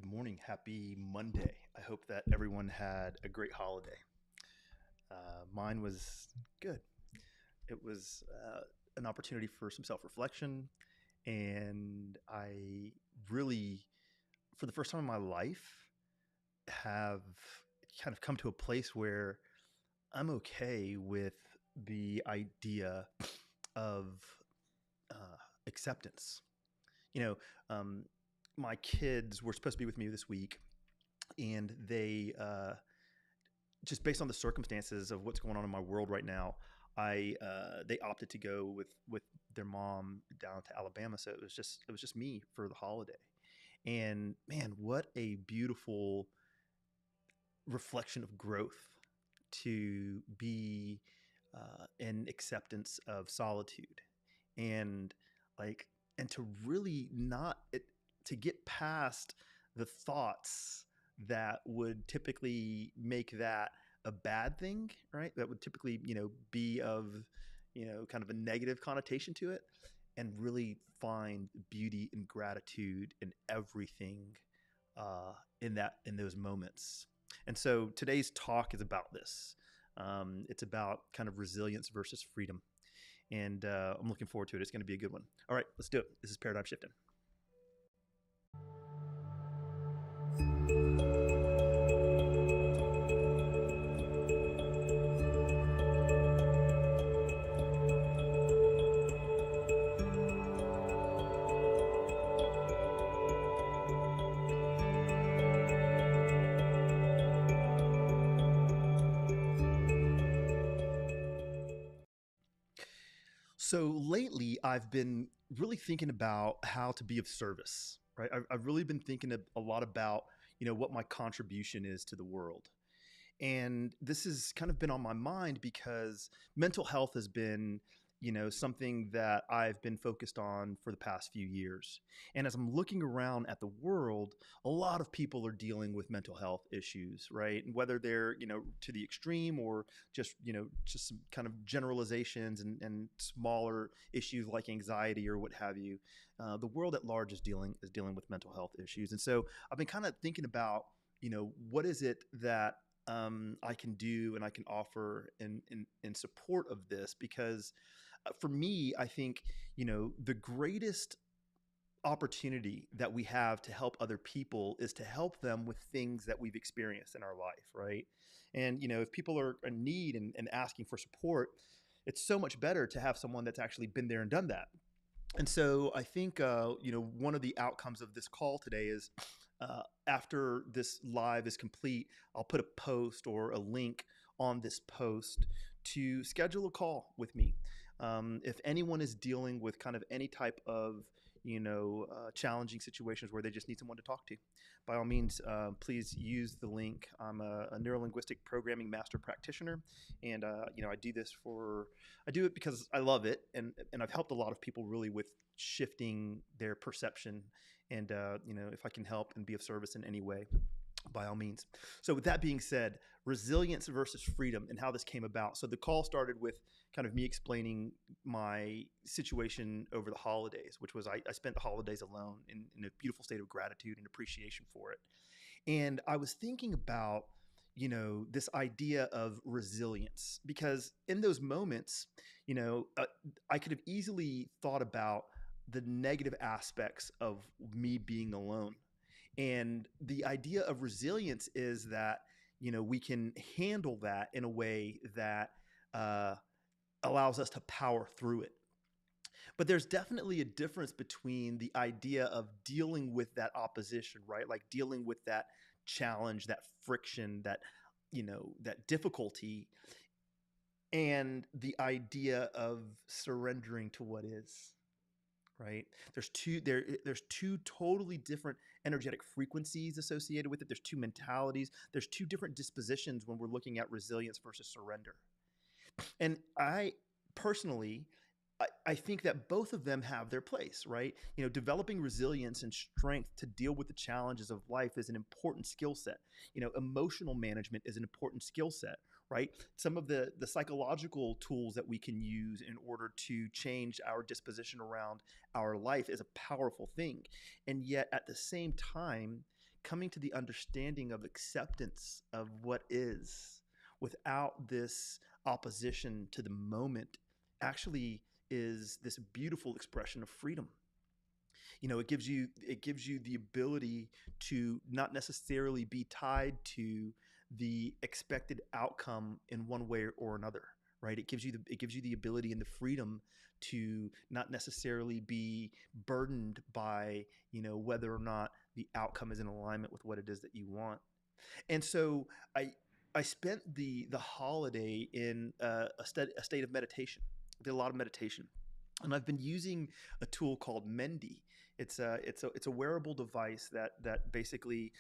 Good morning. Happy Monday. I hope that everyone had a great holiday. Mine was good. It was an opportunity for some self reflection. And I really, for the first time in my life, have kind of come to a place where I'm okay with the idea of uh, acceptance. You know, um, my kids were supposed to be with me this week, and just based on the circumstances of what's going on in my world right now, I they opted to go with their mom down to Alabama. So it was just me for the holiday. And man, what a beautiful reflection of growth to be in acceptance of solitude, and like and to really not it, to get past the thoughts that would typically make that a bad thing, right? That would typically, be of, kind of a negative connotation to it, and really find beauty and gratitude in everything, in those moments. And so today's talk is about this. It's about kind of resilience versus freedom, and I'm looking forward to it. It's going to be a good one. All right, let's do it. This is Paradigm Shifting. So lately, I've been really thinking about how to be of service, right? I've really been thinking a lot about, what my contribution is to the world. And this has kind of been on my mind because mental health has been, something that I've been focused on for the past few years. And as I'm looking around at the world, a lot of people are dealing with mental health issues, right? And whether they're, to the extreme, or just some kind of generalizations and smaller issues like anxiety or what have you, the world at large is dealing with mental health issues. And so I've been kind of thinking about, what is it that I can do and I can offer in support of this, because for me, I think, the greatest opportunity that we have to help other people is to help them with things that we've experienced in our life, right? And, if people are in need and asking for support, it's so much better to have someone that's actually been there and done that. And so I think, one of the outcomes of this call today is, after this live is complete, I'll put a post or a link on this post to schedule a call with me. If anyone is dealing with kind of any type of, challenging situations where they just need someone to talk to, by all means, please use the link. I'm a neurolinguistic programming master practitioner, and I do it because I love it, and I've helped a lot of people really with shifting their perception. And if I can help and be of service in any way, by all means. So with that being said, resilience versus freedom and how this came about. So the call started with kind of me explaining my situation over the holidays, which was I spent the holidays alone in a beautiful state of gratitude and appreciation for it. And I was thinking about, this idea of resilience, because in those moments, I could have easily thought about the negative aspects of me being alone. And the idea of resilience is that, we can handle that in a way that uh, allows us to power through it. But there's definitely a difference between the idea of dealing with that opposition, right? Like dealing with that challenge, that friction, that difficulty, and the idea of surrendering to what is, right? There's two totally different energetic frequencies associated with it. There's two mentalities. There's two different dispositions when we're looking at resilience versus surrender. And I personally, I think that both of them have their place, right? Developing resilience and strength to deal with the challenges of life is an important skill set. Emotional management is an important skill set, right? Some of the psychological tools that we can use in order to change our disposition around our life is a powerful thing. And yet at the same time, coming to the understanding of acceptance of what is without this opposition to the moment actually is this beautiful expression of freedom. It gives you the ability to not necessarily be tied to the expected outcome in one way or another, right? It gives you the ability and the freedom to not necessarily be burdened by whether or not the outcome is in alignment with what it is that you want. And so I spent the holiday in a state of meditation. I did a lot of meditation, and I've been using a tool called Mendi. It's a wearable device that basically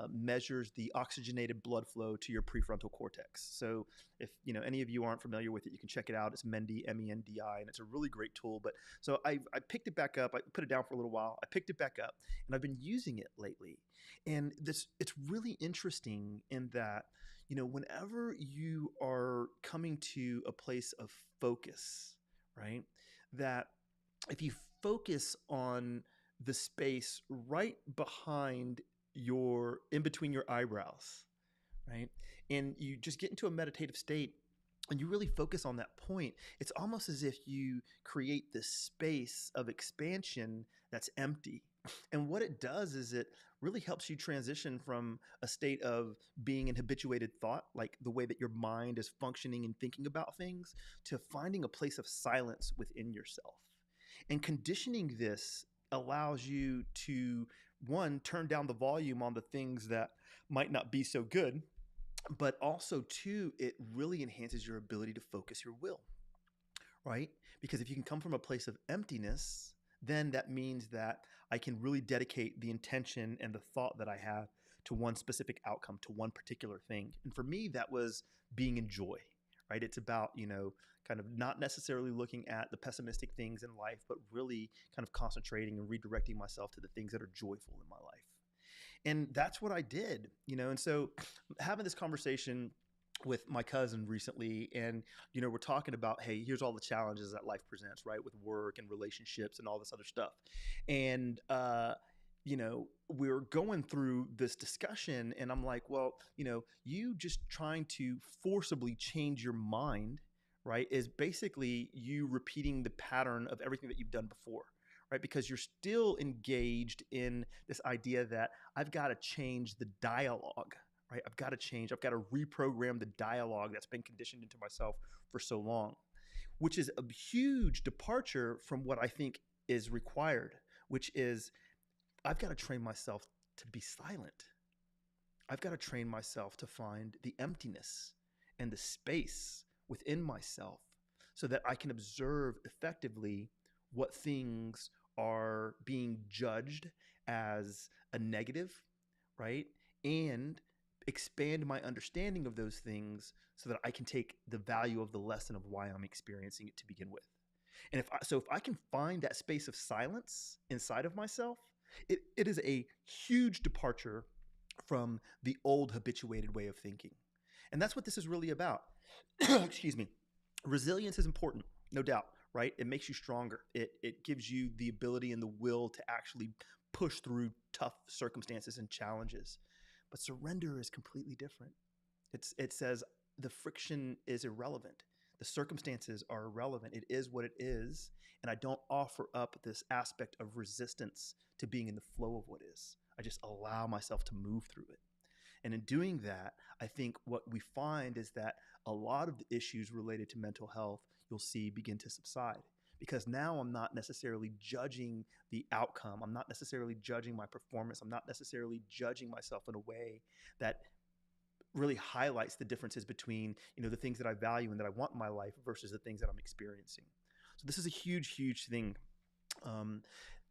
measures the oxygenated blood flow to your prefrontal cortex. So if any of you aren't familiar with it, you can check it out. It's Mendi, Mendi, and it's a really great tool. But so I picked it back up. I put it down for a little while. I picked it back up, and I've been using it lately. And it's really interesting in that whenever you are coming to a place of focus, right? That if you focus on the space right behind in between your eyebrows, right? And you just get into a meditative state and you really focus on that point, it's almost as if you create this space of expansion that's empty. And what it does is it really helps you transition from a state of being in habituated thought, like the way that your mind is functioning and thinking about things, to finding a place of silence within yourself. And conditioning this allows you to, one, turn down the volume on the things that might not be so good, but also, two, it really enhances your ability to focus your will, right? Because if you can come from a place of emptiness, then that means that I can really dedicate the intention and the thought that I have to one specific outcome, to one particular thing. And for me, that was being in joy, right? It's about, kind of not necessarily looking at the pessimistic things in life, but really kind of concentrating and redirecting myself to the things that are joyful in my life. And that's what I did, and so having this conversation with my cousin recently, and we're talking about, hey, here's all the challenges that life presents, right, with work and relationships and all this other stuff. And we're going through this discussion, and I'm like, well, you just trying to forcibly change your mind, right, is basically you repeating the pattern of everything that you've done before, right? Because you're still engaged in this idea that I've got to change the dialogue, right? I've got to reprogram the dialogue that's been conditioned into myself for so long, which is a huge departure from what I think is required, which is I've got to train myself to be silent. I've got to train myself to find the emptiness and the space within myself so that I can observe effectively what things are being judged as a negative, right? And expand my understanding of those things so that I can take the value of the lesson of why I'm experiencing it to begin with. And if I can find that space of silence inside of myself, it is a huge departure from the old habituated way of thinking. And that's what this is really about. Excuse me. Resilience is important, no doubt, right? It makes you stronger. It gives you the ability and the will to actually push through tough circumstances and challenges. But surrender is completely different. It says the friction is irrelevant. The circumstances are irrelevant. It is what it is. And I don't offer up this aspect of resistance to being in the flow of what is. I just allow myself to move through it. And in doing that, I think what we find is that a lot of the issues related to mental health you'll see begin to subside. Because now I'm not necessarily judging the outcome. I'm not necessarily judging my performance. I'm not necessarily judging myself in a way that really highlights the differences between the things that I value and that I want in my life versus the things that I'm experiencing. So this is a huge thing.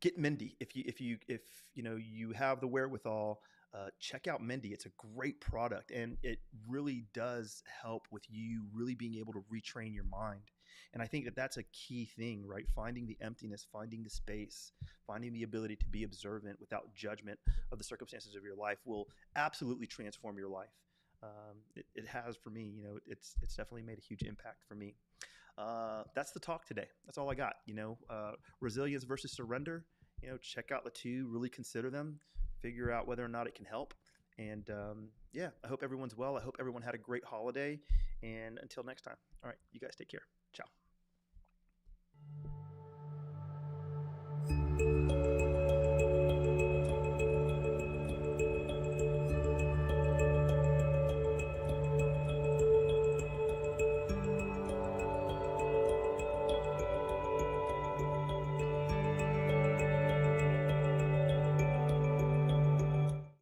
Get Mendi if you have the wherewithal. Check out Mendi. It's a great product, and it really does help with you really being able to retrain your mind. And I think that that's a key thing, right? Finding the emptiness, finding the space, finding the ability to be observant without judgment of the circumstances of your life will absolutely transform your life. It has for me. It's definitely made a huge impact for me. That's the talk today. That's all I got. Resilience versus surrender. Check out the two. Really consider them. figure out whether or not it can help. And yeah, I hope everyone's well. I hope everyone had a great holiday. And until next time, all right, you guys take care. Ciao.